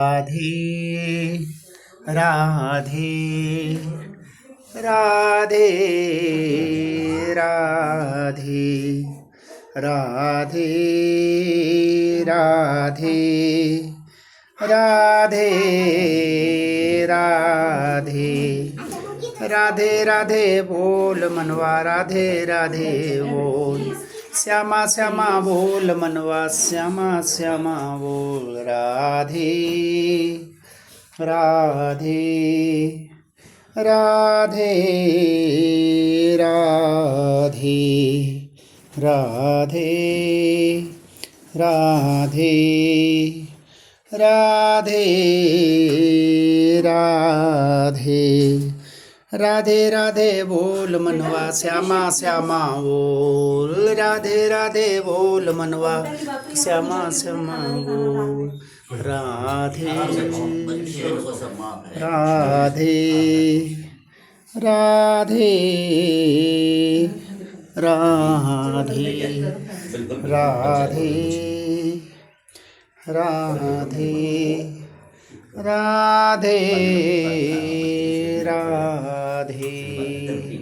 राधे राधे राधे राधे राधे राधे राधे राधे राधे राधे बोल मनवा राधे राधे बोल श्यामा श्यामा बोल मनवा श्यामा श्यामा बोल राधे राधे राधे राधे राधे राधे राधे राधे राधे राधे बोल मनवा श्यामा श्यामा बोल राधे राधे बोल मनवा श्यामा श्यामा बोल राधे राधे राधे राधे राधे राधे राधे राधे